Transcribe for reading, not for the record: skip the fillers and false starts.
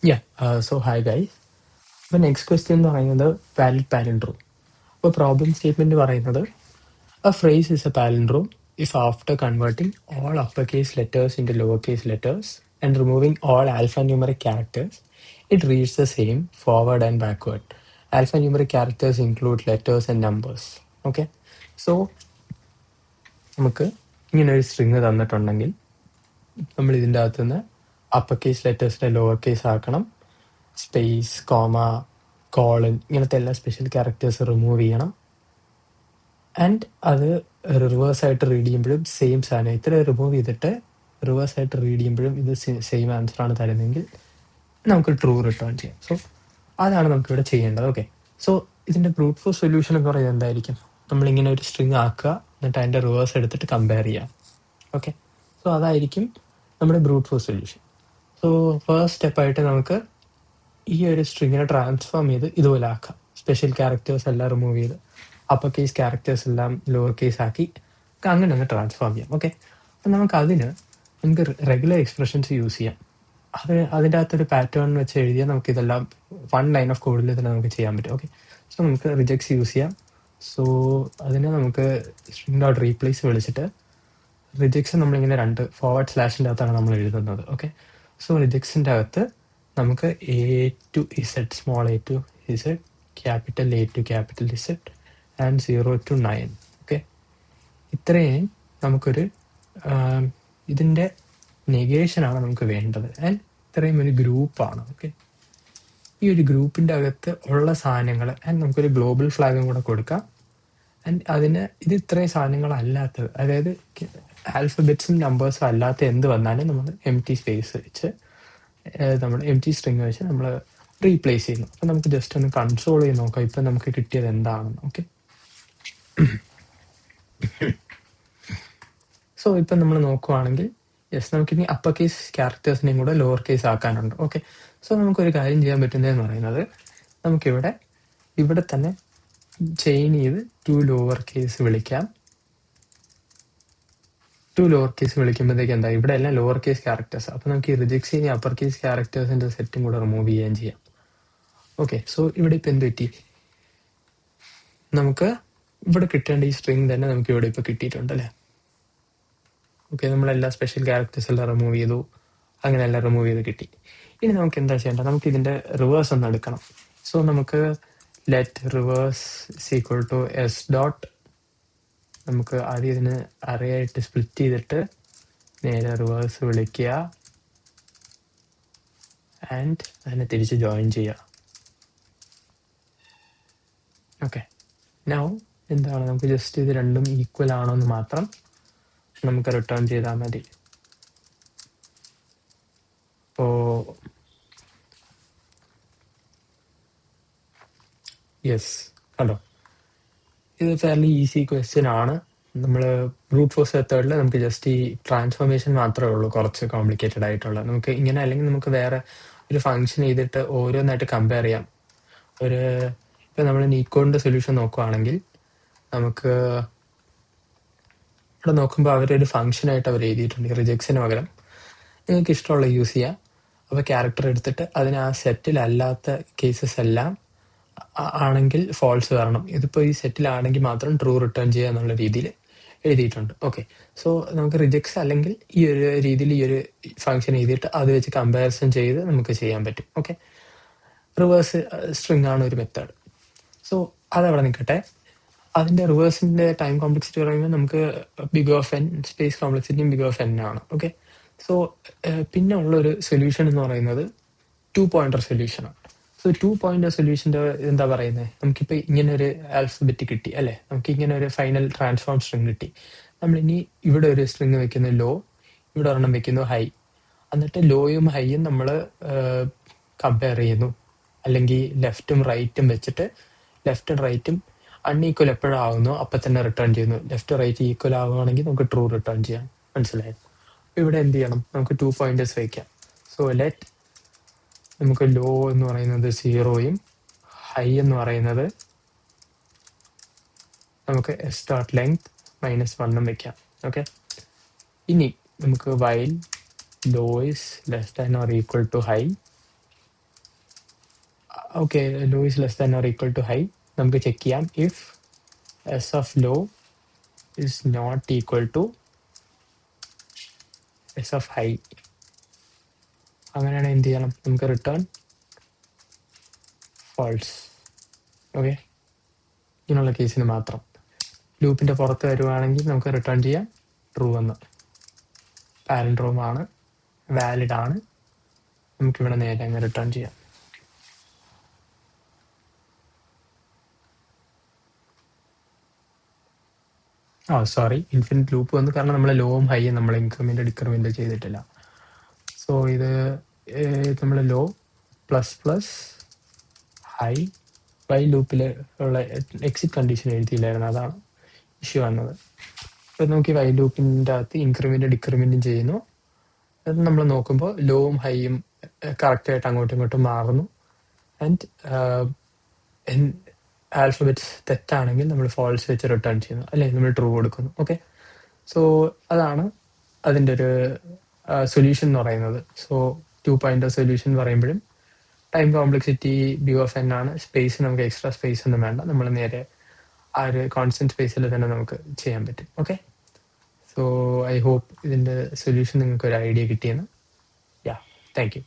So hi guys. അപ്പോൾ next question എന്ന് പറയുന്നത് വാലിഡ് പാലൻഡ്രോം. അപ്പോൾ പ്രോബ്ലം സ്റ്റേറ്റ്മെന്റ് പറയുന്നത് a phrase is a palindrome if after converting all upper case letters into lower case letters and removing all alpha numeric characters it reads the same forward and backward. Alpha numeric characters include letters and numbers. Okay, so നമുക്ക് ഇങ്ങനെ ഒരു string തന്നിട്ടുണ്ടെങ്കിൽ നമ്മൾ ഇതിൻ്റെ അകത്തുനിന്ന് upper case ലെറ്റേഴ്സിനെ lower case ആക്കണം, space, comma, colon ഇങ്ങനത്തെ എല്ലാ സ്പെഷ്യൽ ക്യാരക്ടേഴ്സ് റിമൂവ് ചെയ്യണം. ആൻഡ് അത് റിവേഴ്സ് ആയിട്ട് റീഡ് ചെയ്യുമ്പോഴും സെയിം സാധനം ഇത്ര റിമൂവ് ചെയ്തിട്ട് റിവേഴ്സ് ആയിട്ട് റീഡ് ചെയ്യുമ്പോഴും ഇത് സെയിം ആൻസർ ആണ് തരുന്നതെങ്കിൽ നമുക്ക് ട്രൂ റിട്ടേൺ ചെയ്യാം. സോ അതാണ് നമുക്കിവിടെ ചെയ്യേണ്ടത്. ഓക്കെ, സോ ഇതിൻ്റെ ബ്രൂട്ട് ഫോഴ്സ് സൊല്യൂഷൻ എന്ന് പറയുന്നത് എന്തായിരിക്കും? നമ്മളിങ്ങനെ ഒരു സ്ട്രിങ് ആക്കുക, എന്നിട്ട് അതിൻ്റെ റിവേഴ്സ് എടുത്തിട്ട് കമ്പയർ ചെയ്യാം. ഓക്കെ, സോ അതായിരിക്കും നമ്മുടെ brute force solution. So first സ്റ്റെപ്പായിട്ട് നമുക്ക് ഈ ഒരു സ്ട്രിങ്ങിനെ ട്രാൻസ്ഫോം ചെയ്ത് ഇതുപോലെ ആക്കാം. സ്പെഷ്യൽ ക്യാരക്ടേഴ്സ് എല്ലാം റിമൂവ് ചെയ്ത് അപ്പർ കേസ് ക്യാരക്ടേഴ്സ് എല്ലാം ലോവർ കേസ് ആക്കി അങ്ങനെ ഒന്ന് ട്രാൻസ്ഫോം ചെയ്യാം. ഓക്കെ, അപ്പം നമുക്ക് റെഗുലർ എക്സ്പ്രഷൻസ് യൂസ് ചെയ്യാം. അതിൻ്റെ അകത്തൊരു പാറ്റേൺ വെച്ച് എഴുതിയാൽ നമുക്ക് ഇതെല്ലാം 1 ലൈൻ ഓഫ് കോഡിൽ തന്നെ നമുക്ക് ചെയ്യാൻ പറ്റും. ഓക്കെ, സോ നമുക്ക് റിജക്ട്സ് യൂസ് ചെയ്യാം. സോ അതിന് നമുക്ക് സ്ട്രിങ് ഡോട്ട് റീപ്ലേസ് വിളിച്ചിട്ട് റിജക്ട്സ് നമ്മളിങ്ങനെ 2 ഫോർവേഡ് സ്ലാഷിൻ്റെ അകത്താണ് നമ്മൾ എഴുതുന്നത്. ഓക്കെ, സോ റിജക്ട്സിൻ്റെ അകത്ത് നമുക്ക് A to Z, small A to Z, capital A to capital Z and 0 to 9. Okay, ഇത്രയും നമുക്കൊരു ഇതിൻ്റെ നെഗേഷനാണ് നമുക്ക് വേണ്ടത്. ആൻഡ് ഇത്രയും ഒരു ഗ്രൂപ്പാണ്. ഓക്കെ, ഈ ഒരു ഗ്രൂപ്പിൻ്റെ അകത്ത് ഉള്ള സാധനങ്ങൾ ആൻഡ് നമുക്കൊരു ഗ്ലോബൽ ഫ്ലാഗും കൂടെ കൊടുക്കാം. ആൻഡ് അതിന് ഇത് ഇത്രയും സാധനങ്ങളല്ലാത്തത്, അതായത് ആൽഫബറ്റ്സും നമ്പേഴ്സും അല്ലാത്ത എന്ത് വന്നാലും നമ്മൾ എം ടി സ്പേസ് വെച്ച് നമ്മൾ എം ടി സ്ട്രിങ് വെച്ച് നമ്മൾ റീപ്ലേസ് ചെയ്യുന്നു. അപ്പം നമുക്ക് ജസ്റ്റ് ഒന്ന് കൺസോൾ ചെയ്ത് നോക്കാം ഇപ്പം നമുക്ക് കിട്ടിയത് എന്താണെന്ന്. ഓക്കെ, സോ ഇപ്പം നമ്മൾ നോക്കുവാണെങ്കിൽ നമുക്കിനി അപ്പർ കേസ് ക്യാരക്ടേഴ്സിനെയും കൂടെ ലോവർ കേസ് ആക്കാനുണ്ട്. ഓക്കെ, സോ നമുക്കൊരു കാര്യം ചെയ്യാൻ പറ്റുന്നതെന്ന് പറയുന്നത് ഇവിടെ തന്നെ ചെയിൻ ചെയ്ത് 2 ലോവർ കേസ് വിളിക്കാം. 2 ലോവർ കേസ് വിളിക്കുമ്പോഴത്തേക്ക് എന്താ, ഇവിടെ എല്ലാം ലോവർ കേസ് ക്യാരക്ടേഴ്സ്. അപ്പോൾ നമുക്ക് ഈ റിജക്ട്സ് ചെയ്യുന്ന അപ്പർ കേസ് ക്യാരക്ടേഴ്സിൻ്റെ സെറ്റും കൂടെ റിമൂവ് ചെയ്യുകയും ചെയ്യാം. ഓക്കെ, സോ ഇവിടെ ഇപ്പം എന്ത് പറ്റി, നമുക്ക് ഇവിടെ കിട്ടേണ്ട ഈ സ്ട്രിങ് തന്നെ നമുക്ക് ഇവിടെ ഇപ്പോൾ കിട്ടിയിട്ടുണ്ട് അല്ലേ. ഓക്കെ, നമ്മളെല്ലാ സ്പെഷ്യൽ ക്യാരക്ടേഴ്സ് എല്ലാം റിമൂവ് ചെയ്തു, അങ്ങനെ എല്ലാം റിമൂവ് ചെയ്ത് കിട്ടി. ഇനി നമുക്ക് എന്താ ചെയ്യേണ്ടത്, നമുക്ക് ഇതിൻ്റെ റിവേഴ്സ് ഒന്ന് എടുക്കണം. സോ നമുക്ക് let reverse equal to S dot, നമുക്ക് ആദ്യം ഇതിന് അറേ ആയിട്ട് സ്പ്ലിറ്റ് ചെയ്തിട്ട് നേരെ റിവേഴ്സ് വിളിക്കുക ആൻഡ് അതിനെ തിരിച്ച് ജോയിൻ ചെയ്യുക. ഓക്കെ, നൗ എന്താണ്, നമുക്ക് ജസ്റ്റ് ഇത് രണ്ടും ഈക്വൽ ആണോ എന്ന് മാത്രം നമുക്ക് റിട്ടേൺ ചെയ്താൽ മതി. അപ്പോൾ യെസ്, കണ്ടോ, ഇത് ഫെയർലി ഈസി ക്വസ്റ്റ്യൻ ആണ്. നമ്മൾ ബ്രൂട്ട് ഫോഴ്സ് മെത്തേഡിൽ നമുക്ക് ജസ്റ്റ് ഈ ട്രാൻസ്ഫോർമേഷൻ മാത്രമേ ഉള്ളൂ കുറച്ച് കോംപ്ലിക്കേറ്റഡ് ആയിട്ടുള്ളത്. നമുക്ക് ഇങ്ങനെ അല്ലെങ്കിൽ നമുക്ക് വേറെ ഒരു ഫംഗ്ഷൻ ചെയ്തിട്ട് ഓരോന്നായിട്ട് കമ്പയർ ചെയ്യാം. ഇപ്പം നമ്മൾ നീക്കോണിൻ്റെ സൊല്യൂഷൻ നോക്കുവാണെങ്കിൽ നമുക്ക് ഇവിടെ നോക്കുമ്പോൾ അവരൊരു ഫംഗ്ഷനായിട്ട് അവർ എഴുതിയിട്ടുണ്ട് റിജക്ട്സിന് പകരം. നിങ്ങൾക്ക് ഇഷ്ടമുള്ള യൂസ് ചെയ്യാം. അപ്പോൾ ക്യാരക്ടർ എടുത്തിട്ട് അതിന് ആ സെറ്റിലല്ലാത്ത കേസസ് എല്ലാം ആണെങ്കിൽ ഫോൾസ് വരണം. ഇതിപ്പോൾ ഈ സെറ്റിലാണെങ്കിൽ മാത്രം ട്രൂ റിട്ടേൺ ചെയ്യുക എന്നുള്ള രീതിയിൽ എഴുതിയിട്ടുണ്ട്. ഓക്കെ, സോ നമുക്ക് റിജക്ട്സ് അല്ലെങ്കിൽ ഈ ഒരു രീതിയിൽ ഈ ഒരു ഫംഗ്ഷൻ എഴുതിയിട്ട് അത് വെച്ച് കമ്പാരിസൺ ചെയ്ത് നമുക്ക് ചെയ്യാൻ പറ്റും. ഓക്കെ, റിവേഴ്സ് സ്ട്രിങ് ആണ് ഒരു മെത്തേഡ്. സോ അതവിടെ നിൽക്കട്ടെ. അതിൻ്റെ റിവേഴ്സിൻ്റെ ടൈം കോംപ്ലക്സിറ്റി പറയുമ്പോൾ നമുക്ക് ബിഗ് ഓഫ് എൻ സ്പേസ് കോംപ്ലക്സിറ്റിയും ബിഗ് ഓഫ് എൻ ആണ്. ഓക്കെ, സോ പിന്നെ ഉള്ളൊരു സൊല്യൂഷൻ എന്ന് പറയുന്നത് 2 പോയിന്റർ സൊല്യൂഷനാണ്. സോ 2 പോയിന്റർ സൊല്യൂഷൻ്റെ എന്താ പറയുന്നത്, നമുക്കിപ്പോൾ ഇങ്ങനെ ഒരു ആൽഫബറ്റ് കിട്ടി അല്ലേ, നമുക്ക് ഇങ്ങനെ ഒരു ഫൈനൽ ട്രാൻസ്ഫോം സ്ട്രിങ് കിട്ടി. നമ്മളിനി ഇവിടെ ഒരു സ്ട്രിങ് വെക്കുന്നു ലോ, ഇവിടെ ഒരെണ്ണം വെക്കുന്നു ഹൈ, എന്നിട്ട് ലോയും ഹൈയും നമ്മൾ കമ്പയർ ചെയ്യുന്നു. അല്ലെങ്കിൽ ലെഫ്റ്റും റൈറ്റും വെച്ചിട്ട് ലെഫ്റ്റും റൈറ്റും അൺഈക്വൽ എപ്പോഴാവുന്നു അപ്പം തന്നെ റിട്ടേൺ ചെയ്യുന്നു. ലെഫ്റ്റ് റൈറ്റ് ഈക്വൽ ആവുകയാണെങ്കിൽ നമുക്ക് ട്രൂ റിട്ടേൺ ചെയ്യാം. മനസ്സിലായത്? അപ്പോൾ ഇവിടെ എന്ത് ചെയ്യണം, നമുക്ക് 2 പോയിന്റേഴ്സ് വയ്ക്കാം. സോ ലെറ്റ് നമുക്ക് ലോ എന്ന് പറയുന്നത് 0യും ഹൈ എന്ന് പറയുന്നത് നമുക്ക് എസ് ഡോട്ട് ലെങ്ത് -1 വെക്കാം. ഓക്കെ, ഇനി നമുക്ക് while low is less than or equal to high okay, low is less than or equal to high. നമുക്ക് ചെക്ക് ചെയ്യാം. If S of low is not equal to S of high, അങ്ങനെയാണെങ്കിൽ എന്ത് ചെയ്യണം? നമുക്ക് return false. Okay, ഇങ്ങനെയുള്ള കേസിന് മാത്രം. ലൂപ്പിൻ്റെ പുറത്ത് വരുവാണെങ്കിൽ നമുക്ക് റിട്ടേൺ ചെയ്യാം ട്രൂ എന്ന്. പാലൻഡ്രോമാണ്, വാലിഡ് ആണ്, നമുക്കിവിടെ നേരെ അങ്ങ് റിട്ടേൺ ചെയ്യാം. സോറി, ഇൻഫിനിറ്റ് ലൂപ്പ് വന്നു കാരണം നമ്മൾ ലോവും ഹൈയും നമ്മൾ ഇൻക്രിമെൻ്റ് ഡിക്രിമെൻ്റ് ചെയ്തിട്ടില്ല. സോ ഇത് നമ്മൾ low plus plus high while ലൂപ്പിൽ ഉള്ള എക്സിറ്റ് കണ്ടീഷൻ എഴുതിയില്ലായിരുന്നു, അതാണ് ഇഷ്യൂ വന്നത്. അപ്പോൾ നമുക്ക് ഈ വൈ ലൂപ്പിൻ്റെ അകത്ത് ഇൻക്രിമെൻ്റ് ഡിക്രിമെൻറ്റും ചെയ്യുന്നു. അത് നമ്മൾ നോക്കുമ്പോൾ ലോവും ഹൈയും കറക്റ്റായിട്ട് അങ്ങോട്ടും ഇങ്ങോട്ടും മാറുന്നു. ആൻഡ് ആൽഫബറ്റ്സ് തെറ്റാണെങ്കിൽ നമ്മൾ ഫോൾസ് വെച്ച് റിട്ടേൺ ചെയ്യുന്നു, അല്ലെങ്കിൽ നമ്മൾ ട്രൂ കൊടുക്കുന്നു. ഓക്കെ, സോ അതാണ് അതിൻ്റെ ഒരു സൊല്യൂഷൻ എന്ന് പറയുന്നത്. സോ 2 പോയിൻ്റർ സൊല്യൂഷൻ പറയുമ്പോഴും time complexity B of N ആണ്. സ്പേസ് നമുക്ക് എക്സ്ട്രാ സ്പേസ് ഒന്നും വേണ്ട, നമ്മൾ നേരെ ആ ഒരു കോൺസ്റ്റന്റ് സ്പേസിൽ തന്നെ നമുക്ക് ചെയ്യാൻ പറ്റും. ഓക്കെ, സോ ഐ ഹോപ്പ് ഇതിൻ്റെ സൊല്യൂഷൻ നിങ്ങൾക്ക് ഒരു ഐഡിയ കിട്ടിയെന്ന്. യാ, താങ്ക് യു.